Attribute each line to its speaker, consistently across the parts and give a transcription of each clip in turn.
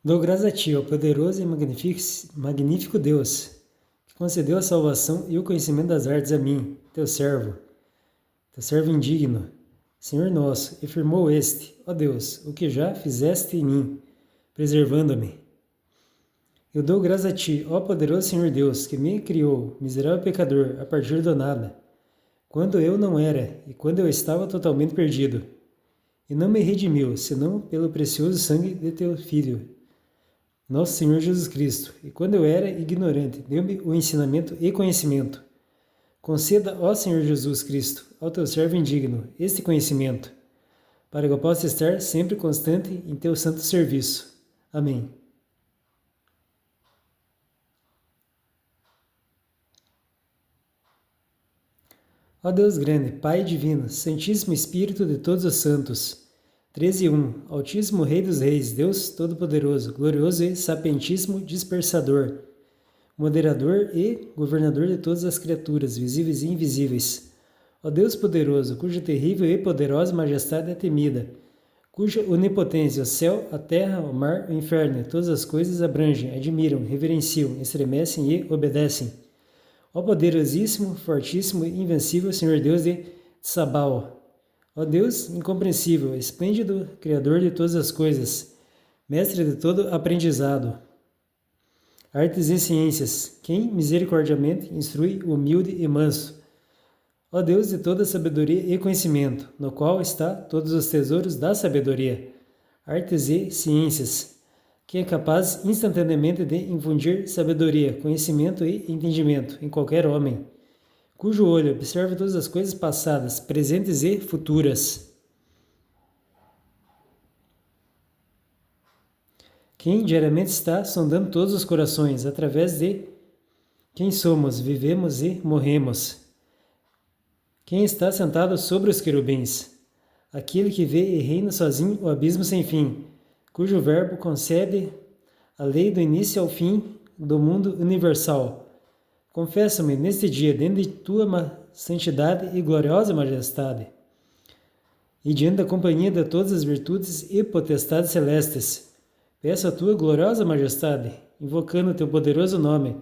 Speaker 1: Dou graças a Ti, ó poderoso e magnífico Deus, que concedeu a salvação e o conhecimento das artes a mim, teu servo indigno. Senhor nosso, e firmou este, ó Deus, o que já fizeste em mim, preservando-me. Eu dou graças a Ti, ó poderoso Senhor Deus, que me criou, miserável pecador, a partir do nada, quando eu não era e quando eu estava totalmente perdido, e não me redimiu, senão pelo precioso sangue de Teu Filho, nosso Senhor Jesus Cristo, e quando eu era ignorante, deu-me o ensinamento e conhecimento. Conceda, ó Senhor Jesus Cristo, ao teu servo indigno, este conhecimento, para que eu possa estar sempre constante em teu santo serviço. Amém. Ó Deus grande, Pai divino, Santíssimo Espírito de todos os santos, 13:1, Altíssimo Rei dos Reis, Deus Todo-Poderoso, glorioso e sapientíssimo dispersador, moderador e governador de todas as criaturas, visíveis e invisíveis. Ó Deus poderoso, cuja terrível e poderosa majestade é temida, cuja onipotência o céu, a terra, o mar, o inferno e todas as coisas abrangem, admiram, reverenciam, estremecem e obedecem. Ó poderosíssimo, fortíssimo e invencível Senhor Deus de Tsabau, ó Deus incompreensível, esplêndido, Criador de todas as coisas, Mestre de todo aprendizado, artes e ciências, quem misericordiamente instrui o humilde e manso, ó Deus de toda sabedoria e conhecimento, no qual está todos os tesouros da sabedoria, artes e ciências, que é capaz instantaneamente de infundir sabedoria, conhecimento e entendimento em qualquer homem, cujo olho observa todas as coisas passadas, presentes e futuras. Quem diariamente está sondando todos os corações, através de quem somos, vivemos e morremos. Quem está sentado sobre os querubins, aquele que vê e reina sozinho o abismo sem fim, cujo verbo concede a lei do início ao fim do mundo universal. Confessa-me neste dia, dentro de tua santidade e gloriosa majestade, e diante da companhia de todas as virtudes e potestades celestes, peço a tua gloriosa majestade, invocando teu poderoso nome,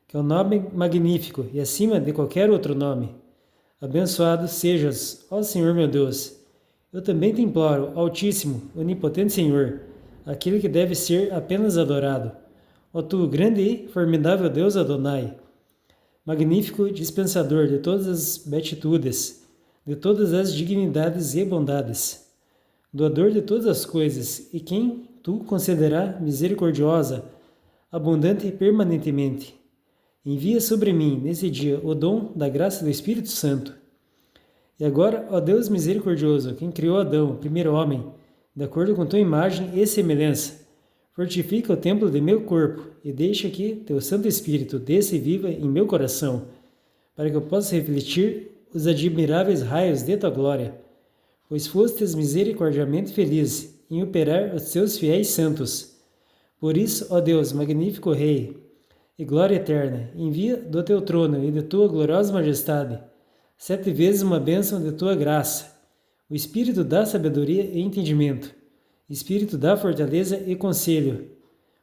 Speaker 1: que é um nome magnífico e acima de qualquer outro nome. Abençoado sejas, ó Senhor meu Deus. Eu também te imploro, Altíssimo, Onipotente Senhor, aquele que deve ser apenas adorado, ó tu grande e formidável Deus Adonai, magnífico dispensador de todas as beatitudes, de todas as dignidades e bondades, doador de todas as coisas, e quem tu concederá misericordiosa, abundante permanentemente. Envia sobre mim, nesse dia, o dom da graça do Espírito Santo. E agora, ó Deus misericordioso, quem criou Adão, o primeiro homem, de acordo com tua imagem e semelhança, fortifica o templo de meu corpo e deixa que teu Santo Espírito desça e viva em meu coração, para que eu possa refletir os admiráveis raios de tua glória, pois fostes misericordiamente feliz em operar os teus fiéis santos. Por isso, ó Deus, magnífico Rei e glória eterna, envia do teu trono e de tua gloriosa majestade 7 vezes uma bênção de tua graça, o Espírito da sabedoria e entendimento, Espírito da fortaleza e conselho,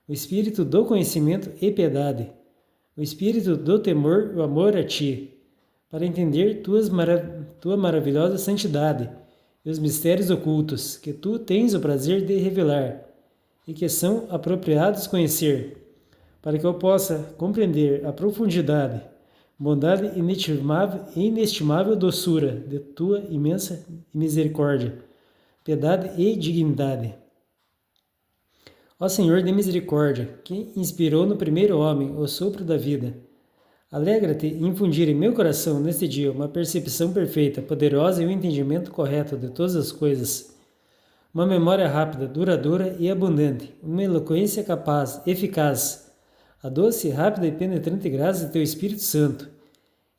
Speaker 1: o Espírito do conhecimento e piedade, o Espírito do temor e o amor a Ti, para entender tua maravilhosa santidade e os mistérios ocultos que Tu tens o prazer de revelar e que são apropriados conhecer, para que eu possa compreender a profundidade, bondade e inestimável doçura de Tua imensa misericórdia, piedade e dignidade. Ó Senhor de misericórdia, que inspirou no primeiro homem o sopro da vida, alegra-te em infundir em meu coração neste dia uma percepção perfeita, poderosa e um entendimento correto de todas as coisas, uma memória rápida, duradoura e abundante, uma eloquência capaz, eficaz, a doce, rápida e penetrante graça de teu Espírito Santo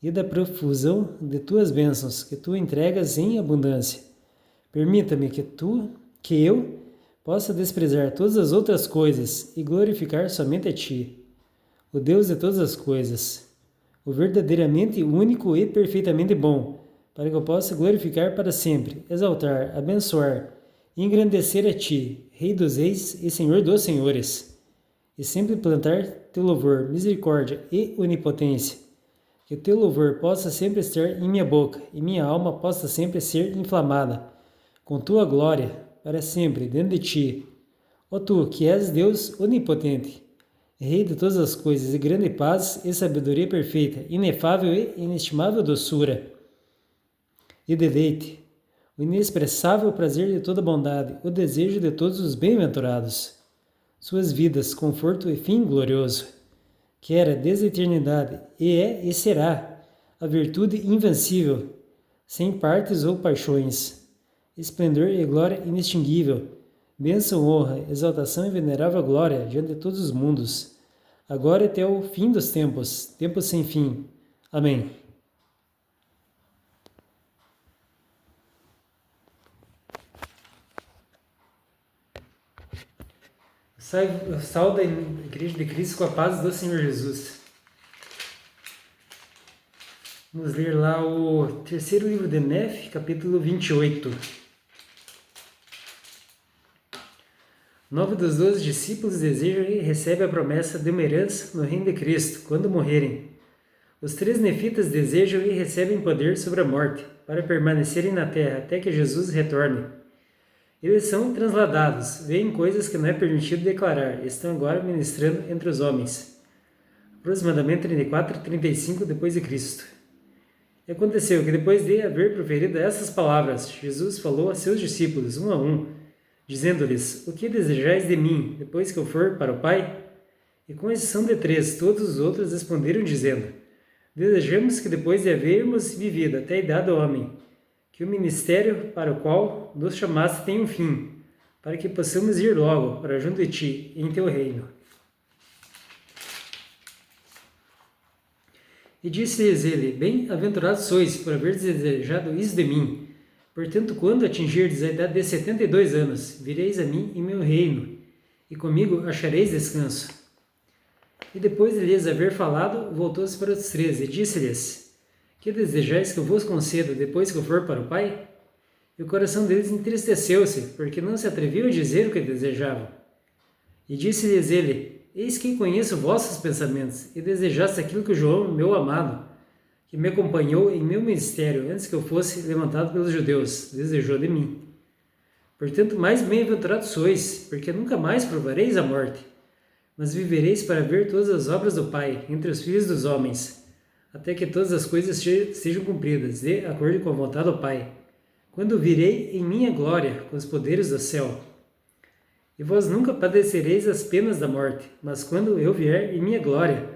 Speaker 1: e da profusão de tuas bênçãos que tu entregas em abundância. Permita-me que eu possa desprezar todas as outras coisas e glorificar somente a Ti, o Deus de todas as coisas, o verdadeiramente único e perfeitamente bom, para que eu possa glorificar para sempre, exaltar, abençoar engrandecer a ti, Rei dos reis e Senhor dos senhores, e sempre plantar teu louvor, misericórdia e onipotência. Que o teu louvor possa sempre estar em minha boca, e minha alma possa sempre ser inflamada, com tua glória, para sempre, dentro de ti. Ó tu, que és Deus onipotente, Rei de todas as coisas, e grande paz e sabedoria perfeita, inefável e inestimável doçura e deleite, o inexpressável prazer de toda bondade, o desejo de todos os bem-aventurados, suas vidas, conforto e fim glorioso, que era desde a eternidade, e é e será, a virtude invencível, sem partes ou paixões, esplendor e glória inextinguível, bênção, honra, exaltação e venerável glória diante de todos os mundos, agora e até o fim dos tempos, tempos sem fim. Amém. Saúde a Igreja de Cristo com a paz do Senhor Jesus. Vamos ler lá o terceiro livro de Nef, capítulo 28. 9 dos 12 discípulos desejam e recebem a promessa de uma herança no reino de Cristo, quando morrerem. Os 3 nefitas desejam e recebem poder sobre a morte, para permanecerem na terra até que Jesus retorne. Eles são transladados, veem coisas que não é permitido declarar, e estão agora ministrando entre os homens. Aproximadamente 34 e 35 depois de Cristo. E aconteceu que depois de haver proferido essas palavras, Jesus falou a seus discípulos, um a um, dizendo-lhes, o que desejais de mim, depois que eu for para o Pai? E com exceção de 3, todos os outros responderam dizendo, desejamos que depois de havermos vivido até a idade do homem, que o ministério para o qual nos chamaste tenha um fim, para que possamos ir logo para junto de ti, em teu reino. E disse-lhes ele, bem-aventurados sois por haver desejado isso de mim. Portanto, quando atingirdes a idade de 72 anos, vireis a mim em meu reino, e comigo achareis descanso. E depois de lhes haver falado, voltou-se para os 13 e disse-lhes, que desejais que eu vos conceda depois que eu for para o Pai? E o coração deles entristeceu-se, porque não se atreviam a dizer o que desejavam. E disse-lhes ele, eis que conheço vossos pensamentos, e desejaste aquilo que João, meu amado, que me acompanhou em meu ministério antes que eu fosse levantado pelos judeus, desejou de mim. Portanto, mais bem-aventurados sois, porque nunca mais provareis a morte, mas vivereis para ver todas as obras do Pai entre os filhos dos homens, até que todas as coisas sejam cumpridas, de acordo com a vontade do Pai, quando virei em minha glória com os poderes do céu. E vós nunca padecereis as penas da morte, mas quando eu vier em minha glória,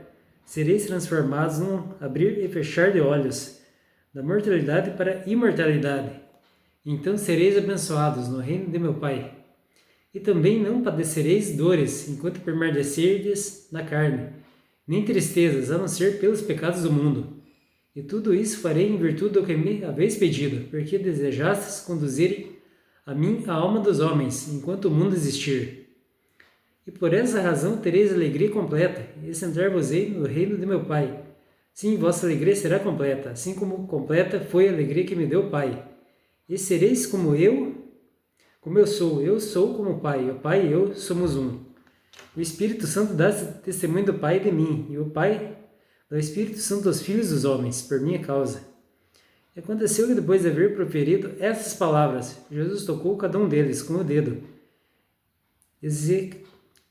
Speaker 1: sereis transformados num abrir e fechar de olhos, da mortalidade para a imortalidade. Então sereis abençoados no reino de meu Pai. E também não padecereis dores, enquanto permanecerdes na carne, nem tristezas, a não ser pelos pecados do mundo. E tudo isso farei em virtude do que me haveis pedido, porque desejastes conduzir a mim a alma dos homens, enquanto o mundo existir. E por essa razão tereis alegria completa, e sentar-vos-ei no reino de meu Pai. Sim, vossa alegria será completa, assim como completa foi a alegria que me deu o Pai. E sereis como eu sou como o Pai, o Pai e eu somos um. O Espírito Santo dá testemunho do Pai de mim, e o Pai dá o Espírito Santo aos filhos dos homens, por minha causa. E aconteceu que depois de haver proferido essas palavras, Jesus tocou cada um deles com o dedo,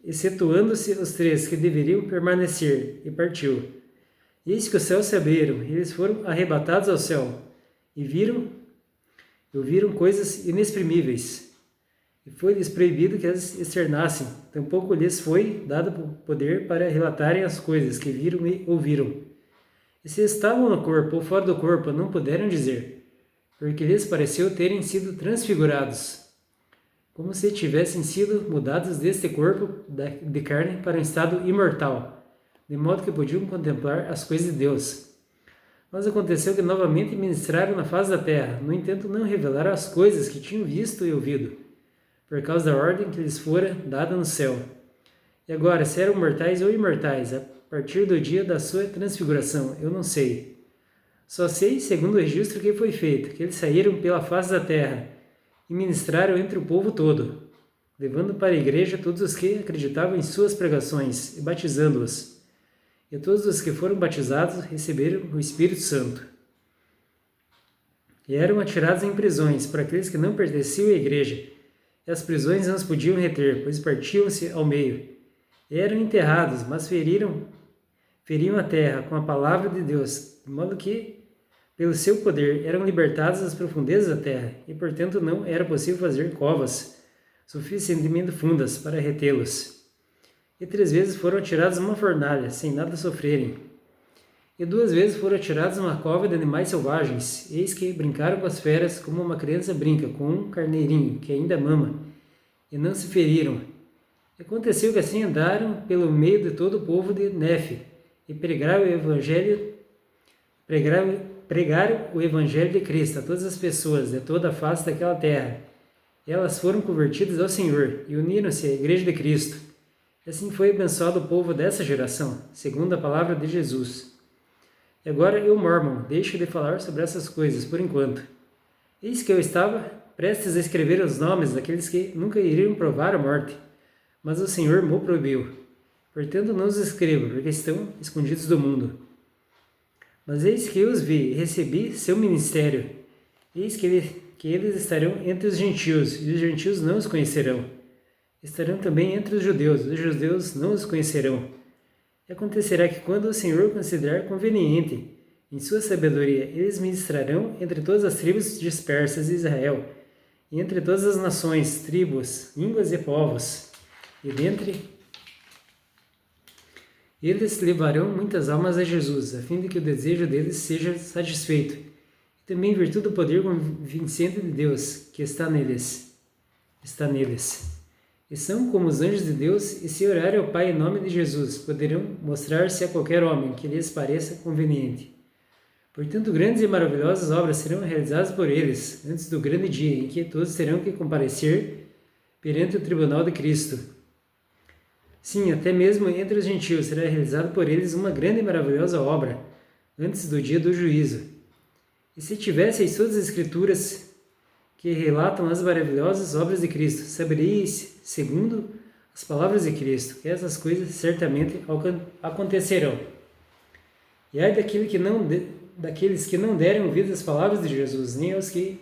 Speaker 1: excetuando-se os 3 que deveriam permanecer, e partiu. Eis que os céus se abriram, e eles foram arrebatados ao céu, e ouviram coisas inexprimíveis. E foi-lhes proibido que as externassem, tampouco lhes foi dado poder para relatarem as coisas que viram e ouviram. E se estavam no corpo ou fora do corpo, não puderam dizer, porque lhes pareceu terem sido transfigurados, como se tivessem sido mudados deste corpo de carne para um estado imortal, de modo que podiam contemplar as coisas de Deus. Mas aconteceu que novamente ministraram na face da terra, no entanto não revelaram as coisas que tinham visto e ouvido, por causa da ordem que lhes fora dada no céu. E agora, se eram mortais ou imortais, a partir do dia da sua transfiguração, eu não sei. Só sei, segundo o registro que foi feito, que eles saíram pela face da terra, e ministraram entre o povo todo, levando para a igreja todos os que acreditavam em suas pregações e batizando-os. E todos os que foram batizados receberam o Espírito Santo. E eram atirados em prisões por aqueles que não pertenciam à igreja, e as prisões não os podiam reter, pois partiam-se ao meio. E eram enterrados, mas feriam a terra com a palavra de Deus, de modo que, pelo seu poder, eram libertados das profundezas da terra, e portanto não era possível fazer covas suficientemente fundas para retê-los. E 3 vezes foram atirados numa fornalha, sem nada sofrerem. E 2 vezes foram atirados numa cova de animais selvagens, eis que brincaram com as feras como uma criança brinca com um carneirinho que ainda mama, e não se feriram. E aconteceu que assim andaram pelo meio de todo o povo de Nefe, e pregaram o evangelho de Cristo a todas as pessoas de toda a face daquela terra. Elas foram convertidas ao Senhor e uniram-se à igreja de Cristo. E assim foi abençoado o povo dessa geração, segundo a palavra de Jesus. E agora eu, Mormon, deixo de falar sobre essas coisas por enquanto. Eis que eu estava prestes a escrever os nomes daqueles que nunca iriam provar a morte, mas o Senhor me proibiu. Portanto, não os escrevo, porque estão escondidos do mundo. Mas eis que eu os vi e recebi seu ministério. Eis que eles estarão entre os gentios, e os gentios não os conhecerão. Estarão também entre os judeus não os conhecerão. E acontecerá que quando o Senhor considerar conveniente, em sua sabedoria, eles ministrarão entre todas as tribos dispersas de Israel, e entre todas as nações, tribos, línguas e povos, e dentre eles levarão muitas almas a Jesus, a fim de que o desejo deles seja satisfeito, e também em virtude do poder convincente de Deus que está neles. E são como os anjos de Deus, e se orarem ao Pai em nome de Jesus, poderão mostrar-se a qualquer homem que lhes pareça conveniente. Portanto, grandes e maravilhosas obras serão realizadas por eles, antes do grande dia em que todos terão que comparecer perante o tribunal de Cristo. Sim, até mesmo entre os gentios será realizada por eles uma grande e maravilhosa obra, antes do dia do juízo. E se tivesseis todas as Escrituras que relatam as maravilhosas obras de Cristo, saberíeis, segundo as palavras de Cristo, que essas coisas certamente acontecerão. E ai daqueles que não derem ouvido às palavras de Jesus, nem aos que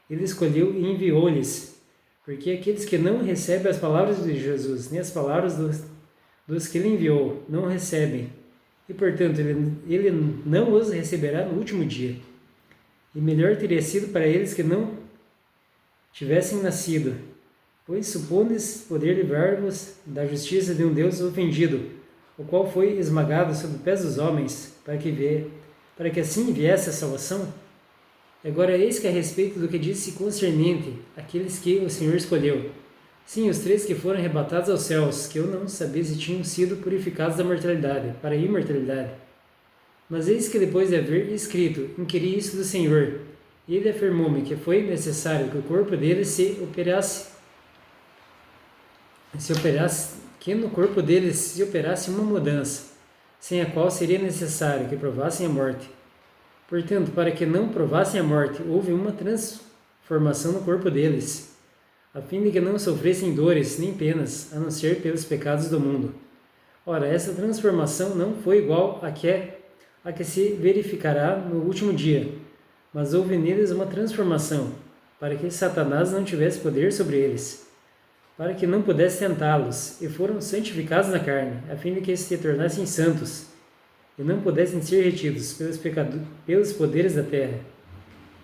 Speaker 1: ele escolheu e enviou-lhes. Porque aqueles que não recebem as palavras de Jesus, nem as palavras dos que ele enviou, não recebem. E, portanto, ele não os receberá no último dia. E melhor teria sido para eles que não tivessem nascido, pois supondes poder livrar-vos da justiça de um Deus ofendido, o qual foi esmagado sob os pés dos homens, para que assim viesse a salvação. Agora eis que a respeito do que disse concernente aqueles que o Senhor escolheu, sim, os 3 que foram arrebatados aos céus, que eu não sabia se tinham sido purificados da mortalidade, para a imortalidade. Mas eis que depois de haver escrito, inquiri isso do Senhor, e ele afirmou-me que foi necessário que o corpo deles que no corpo deles se operasse uma mudança, sem a qual seria necessário que provassem a morte. Portanto, para que não provassem a morte, houve uma transformação no corpo deles, a fim de que não sofressem dores nem penas, a não ser pelos pecados do mundo. Ora, essa transformação não foi igual à que se verificará no último dia, mas houve neles uma transformação, para que Satanás não tivesse poder sobre eles, para que não pudesse tentá-los, e foram santificados na carne, a fim de que se tornassem santos, e não pudessem ser retidos pelos poderes da terra.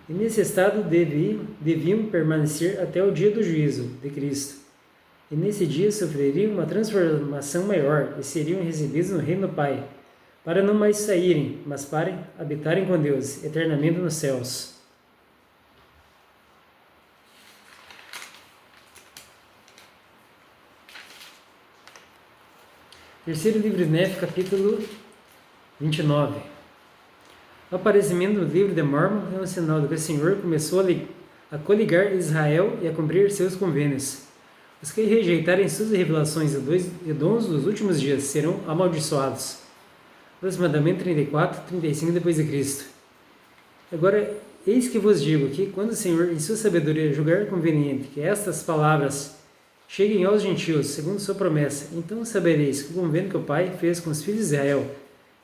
Speaker 1: E nesse estado deviam permanecer até o dia do juízo de Cristo. E nesse dia sofreriam uma transformação maior e seriam recebidos no reino do Pai, para não mais saírem, mas para habitarem com Deus eternamente nos céus. Terceiro livro de Nefe, capítulo 29. O aparecimento do livro de Mormon é um sinal de que o Senhor começou a coligar Israel e a cumprir seus convênios. Os que rejeitarem suas revelações e dons dos últimos dias serão amaldiçoados. Aproximadamente 34, 35 depois de Cristo. Agora, eis que vos digo que, quando o Senhor, em sua sabedoria, julgar conveniente que estas palavras cheguem aos gentios, segundo sua promessa, então sabereis que o convênio que o Pai fez com os filhos de Israel,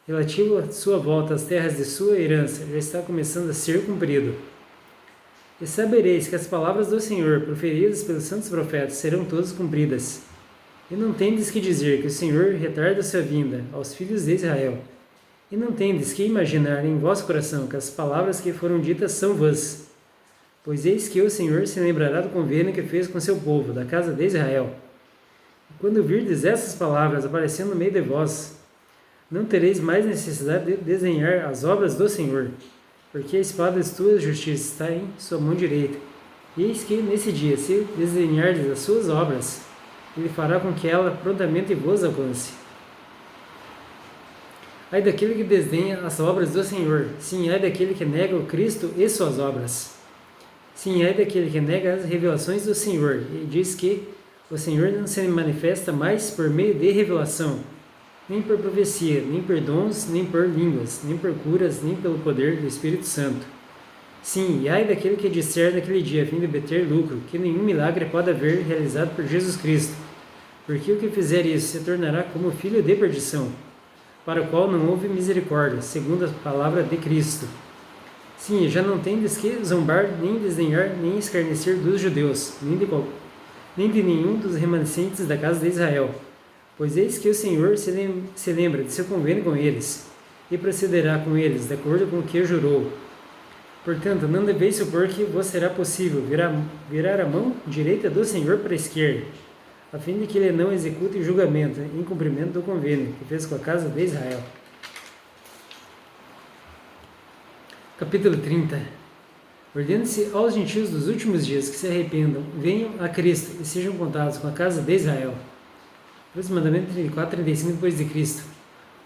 Speaker 1: relativo à sua volta às terras de sua herança, já está começando a ser cumprido. E sabereis que as palavras do Senhor, proferidas pelos santos profetas, serão todas cumpridas. E não tendes que dizer que o Senhor retarda a sua vinda aos filhos de Israel. E não tendes que imaginar em vosso coração que as palavras que foram ditas são vãs. Pois eis que o Senhor se lembrará do convênio que fez com seu povo, da casa de Israel. E quando virdes essas palavras aparecendo no meio de vós, não tereis mais necessidade de desenhar as obras do Senhor, porque a espada de tua justiça está em sua mão direita. E eis que, nesse dia, se desenhardes as suas obras, Ele fará com que ela prontamente vos alcance. Ai daquele que desdenha as obras do Senhor, sim, ai daquele que nega o Cristo e suas obras. Sim, ai daquele que nega as revelações do Senhor, e diz que o Senhor não se manifesta mais por meio de revelação, nem por profecia, nem por dons, nem por línguas, nem por curas, nem pelo poder do Espírito Santo. Sim, e ai daquele que disser naquele dia, a fim de obter lucro, que nenhum milagre pode haver realizado por Jesus Cristo, porque o que fizer isso se tornará como filho de perdição, para o qual não houve misericórdia, segundo a palavra de Cristo. Sim, já não tendes que zombar, nem desdenhar, nem escarnecer dos judeus, nem de nenhum dos remanescentes da casa de Israel. Pois eis que o Senhor se lembra de seu convênio com eles, e procederá com eles, de acordo com o que jurou. Portanto, não deveis supor que vos será possível virar a mão direita do Senhor para a esquerda, a fim de que ele não execute julgamento em cumprimento do convênio que fez com a casa de Israel. Capítulo 30. Ordene-se aos gentios dos últimos dias que se arrependam, venham a Cristo e sejam contados com a casa de Israel. Mandamento 34, 35 depois de Cristo.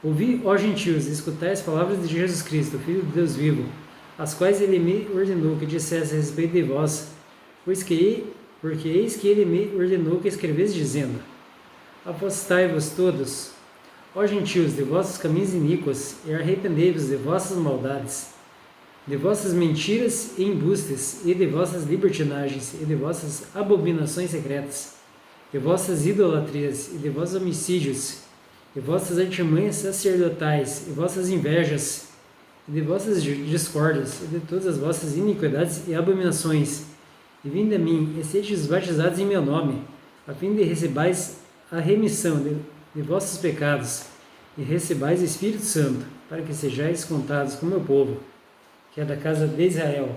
Speaker 1: Ouvi, ó gentios, e escutai as palavras de Jesus Cristo, Filho de Deus vivo, as quais ele me ordenou que dissesse a respeito de vós, porque eis que ele me ordenou que escrevesse dizendo: Afastai-vos todos, ó gentios, de vossos caminhos iníquos, e arrependei-vos de vossas maldades, de vossas mentiras e embustes, e de vossas libertinagens, e de vossas abominações secretas, de vossas idolatrias, e de vossos homicídios, de vossas artimanhas sacerdotais, e vossas invejas, e de vossas discórdias, e de todas as vossas iniquidades e abominações. E vinde a mim, e sejais batizados em meu nome, a fim de recebais a remissão de vossos pecados, e recebais o Espírito Santo, para que sejais contados com o meu povo, que é da casa de Israel.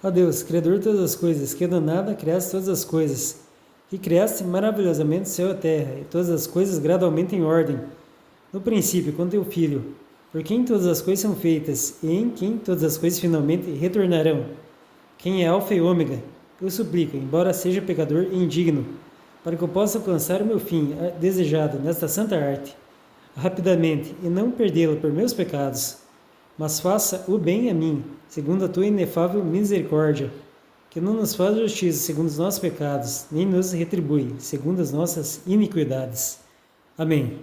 Speaker 1: Ó Deus, Criador de todas as coisas, que do nada criaste todas as coisas, e criaste maravilhosamente o céu e a terra, e todas as coisas gradualmente em ordem, no princípio, com teu Filho, por quem todas as coisas são feitas, e em quem todas as coisas finalmente retornarão, quem é Alfa e Ômega, eu suplico, embora seja pecador e indigno, para que eu possa alcançar o meu fim desejado nesta santa arte, rapidamente, e não perdê-lo por meus pecados, mas faça o bem a mim, segundo a tua inefável misericórdia, que não nos faz justiça segundo os nossos pecados, nem nos retribui segundo as nossas iniquidades. Amém.